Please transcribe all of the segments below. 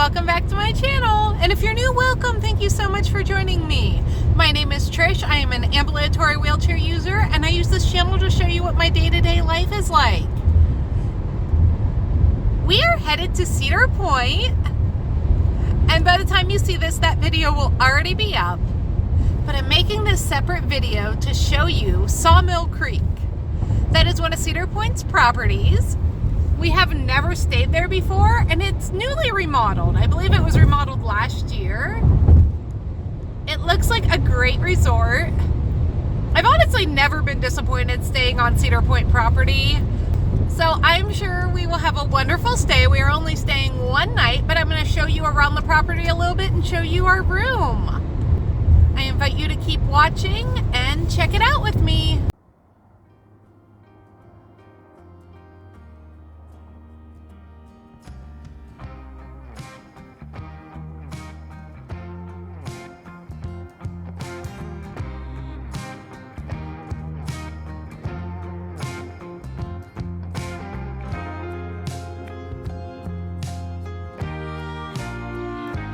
welcome back to my channel. And if you're new, welcome. Thank you so much for joining me. My name is Trish. I am an ambulatory wheelchair user, and I use this channel to show you what my day-to-day life is like. We are headed to Cedar Point, and by the time you see this, that video will already be up. But I'm making this separate video to show you Sawmill Creek. That is one of Cedar Point's properties. We have never stayed there before, and it's newly remodeled. I believe it was remodeled last year. It looks like a great resort. I've honestly never been disappointed staying on Cedar Point property. So I'm sure we will have a wonderful stay. We are only staying one night, but I'm going to show you around the property a little bit and show you our room. I invite you to keep watching and check it out with me.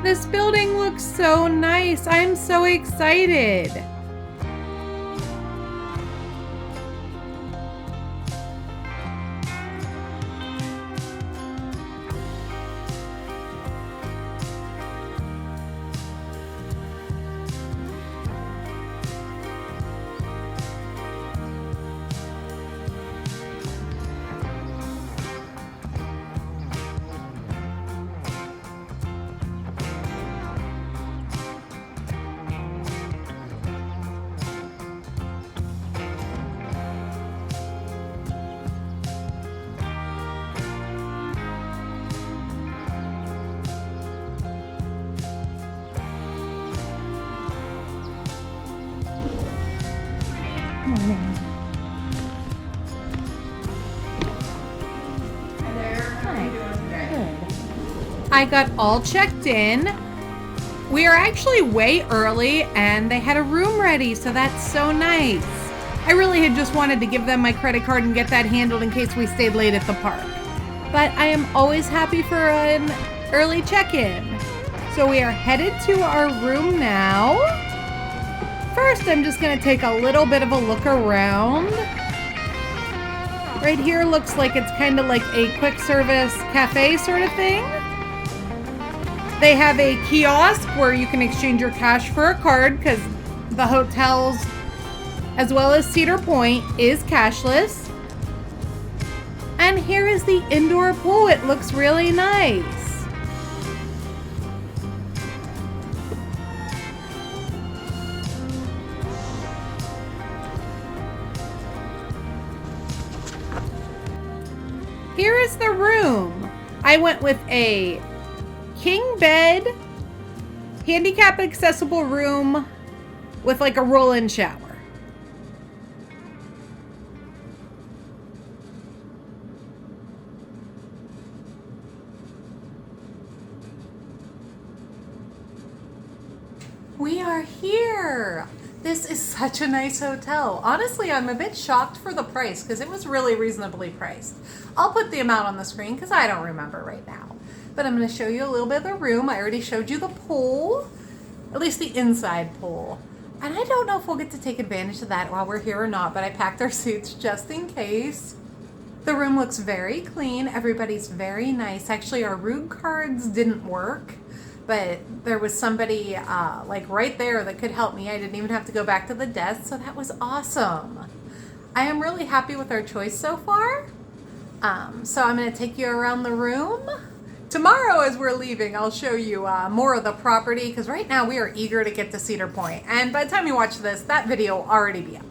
This building looks so nice. I'm so excited. I got all checked in. We are actually way early and they had a room ready, so that's so nice. I really had just wanted to give them my credit card and get that handled in case we stayed late at the park. But I am always happy for an early check-in. So we are headed to our room now. First, I'm just gonna take a little bit of a look around. Right here looks like it's kind of like a quick service cafe sort of thing. They have a kiosk where you can exchange your cash for a card because the hotels, as well as Cedar Point, is cashless. And here is the indoor pool. It looks really nice. Here is the room. I went with a king bed, handicap accessible room with like a roll-in shower. We are here. This is such a nice hotel. Honestly, I'm a bit shocked for the price because it was really reasonably priced. I'll put the amount on the screen because I don't remember right now. But I'm going to show you a little bit of the room. I already showed you the pool, at least the inside pool. And I don't know if we'll get to take advantage of that while we're here or not, but I packed our suits just in case. The room looks very clean. Everybody's very nice. Actually, our room cards didn't work, but there was somebody like right there that could help me. I didn't even have to go back to the desk, so that was awesome. I am really happy with our choice so far. So I'm going to take you around the room. Tomorrow as we're leaving, I'll show you more of the property because right now we are eager to get to Cedar Point. And by the time you watch this, that video will already be up.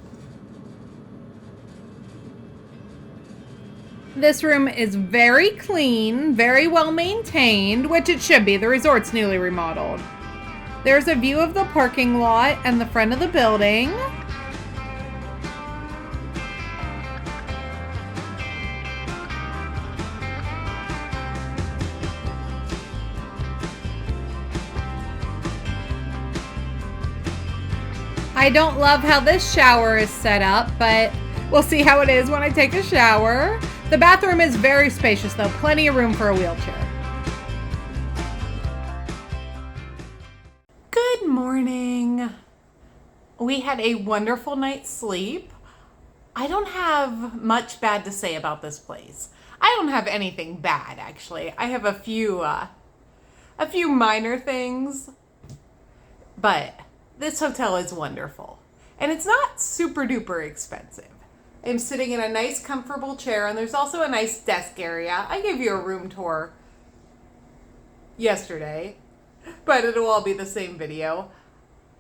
This room is very clean, very well maintained, which it should be. The resort's newly remodeled. There's a view of the parking lot and the front of the building. I don't love how this shower is set up, but we'll see how it is when I take a shower. The bathroom is very spacious though, plenty of room for a wheelchair. morning. We had a wonderful night's sleep. I don't have much bad to say about this place. I don't have anything bad, actually. I have a few minor things, but this hotel is wonderful. And it's not super duper expensive. I'm sitting in a nice comfortable chair, and there's also a nice desk area. I gave you a room tour yesterday, but it'll all be the same video.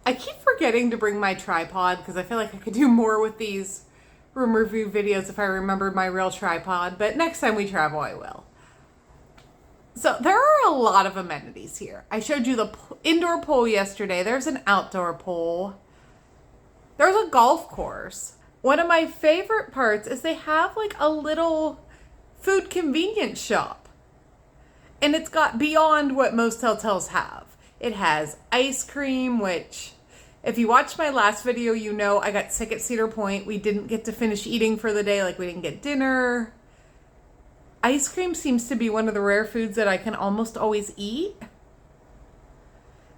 I keep forgetting to bring my tripod because I feel like I could do more with these room review videos if I remembered my real tripod, but next time we travel I will. So there are a lot of amenities here. I showed you the indoor pool yesterday. There's an outdoor pool. There's a golf course. One of my favorite parts is they have like a little food convenience shop. And it's got beyond what most hotels have. It has ice cream, which if you watched my last video, you know I got sick at Cedar Point. We didn't get to finish eating for the day, like we didn't get dinner. Ice cream seems to be one of the rare foods that I can almost always eat.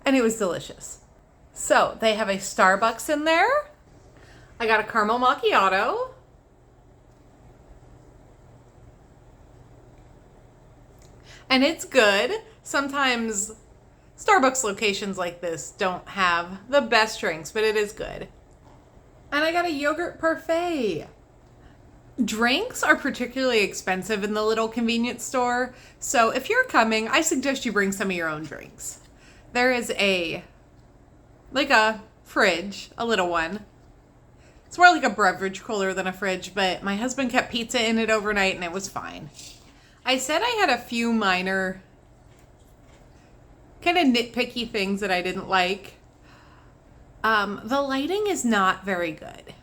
And it was delicious. So they have a Starbucks in there. I got a caramel macchiato. And it's good. Sometimes Starbucks locations like this don't have the best drinks, but it is good. And I got a yogurt parfait. Drinks are particularly expensive in the little convenience store. So if you're coming, I suggest you bring some of your own drinks. There is a fridge, a little one. It's more like a beverage cooler than a fridge, but my husband kept pizza in it overnight and it was fine. I said I had a few minor kind of nitpicky things that I didn't like. The lighting is not very good,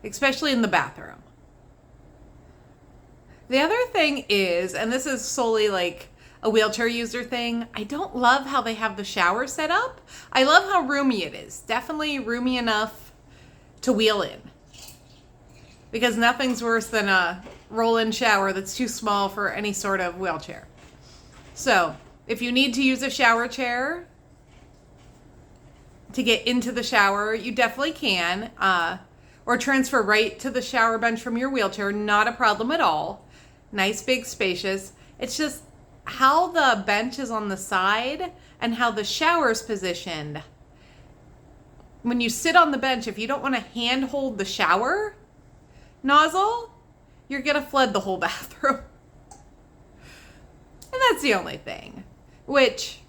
especially in the bathroom. The other thing is, and this is solely like a wheelchair user thing, I don't love how they have the shower set up. I love how roomy it is. Definitely roomy enough to wheel in. Because nothing's worse than a roll-in shower that's too small for any sort of wheelchair. So, if you need to use a shower chair to get into the shower, you definitely can. Or transfer right to the shower bench from your wheelchair. Not a problem at all. Nice, big, spacious. It's just how the bench is on the side and how the shower is positioned. When you sit on the bench, if you don't want to hand hold the shower nozzle, you're going to flood the whole bathroom. And that's the only thing. Which,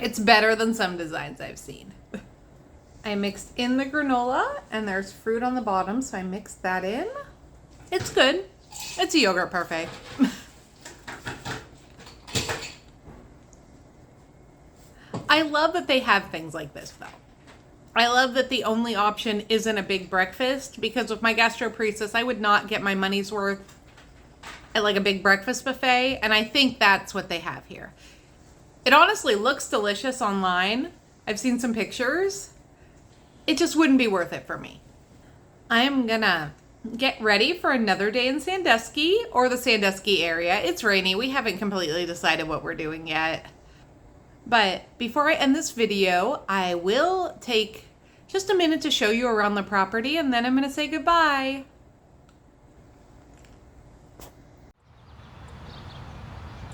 it's better than some designs I've seen. I mixed in the granola, and there's fruit on the bottom, so I mixed that in. It's good. It's a yogurt parfait. I love that they have things like this, though. I love that the only option isn't a big breakfast, because with my gastroparesis, I would not get my money's worth at like a big breakfast buffet, and I think that's what they have here. It honestly looks delicious online. I've seen some pictures. It just wouldn't be worth it for me. I'm gonna get ready for another day in Sandusky or the Sandusky area. It's rainy. We haven't completely decided what we're doing yet. But before I end this video, I will take just a minute to show you around the property, and then I'm going to say goodbye.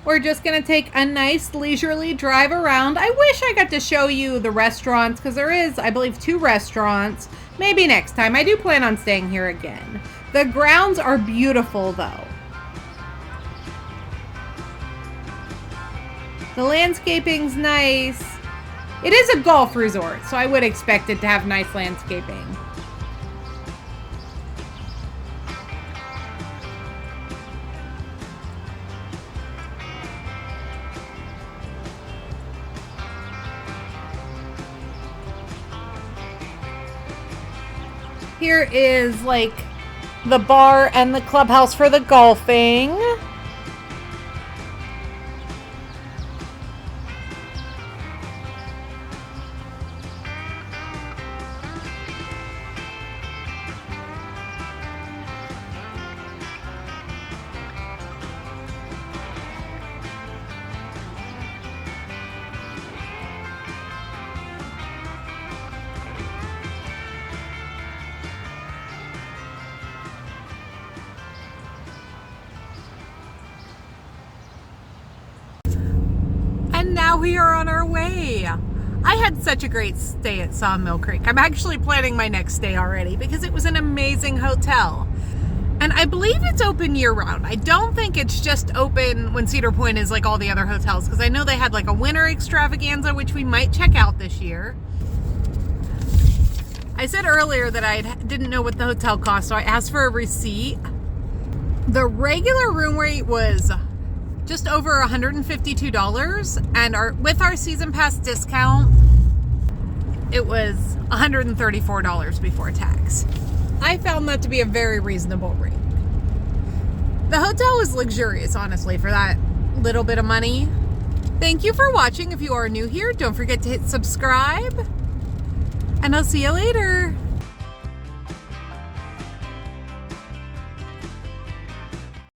We're just going to take a nice leisurely drive around. I wish I got to show you the restaurants, because there is, I believe, 2 restaurants. Maybe next time. I do plan on staying here again. The grounds are beautiful, though. The landscaping's nice. It is a golf resort, so I would expect it to have nice landscaping. Here is like the bar and the clubhouse for the golfing. we are on our way. I had such a great stay at Sawmill Creek. I'm actually planning my next stay already because it was an amazing hotel. And I believe it's open year-round. I don't think it's just open when Cedar Point is like all the other hotels, because I know they had like a winter extravaganza, which we might check out this year. I said earlier that I didn't know what the hotel cost, so I asked for a receipt. The regular room rate was just over $152, and with our season pass discount, it was $134 before tax. I found that to be a very reasonable rate. The hotel was luxurious, honestly, for that little bit of money. Thank you for watching. If you are new here, don't forget to hit subscribe, and I'll see you later.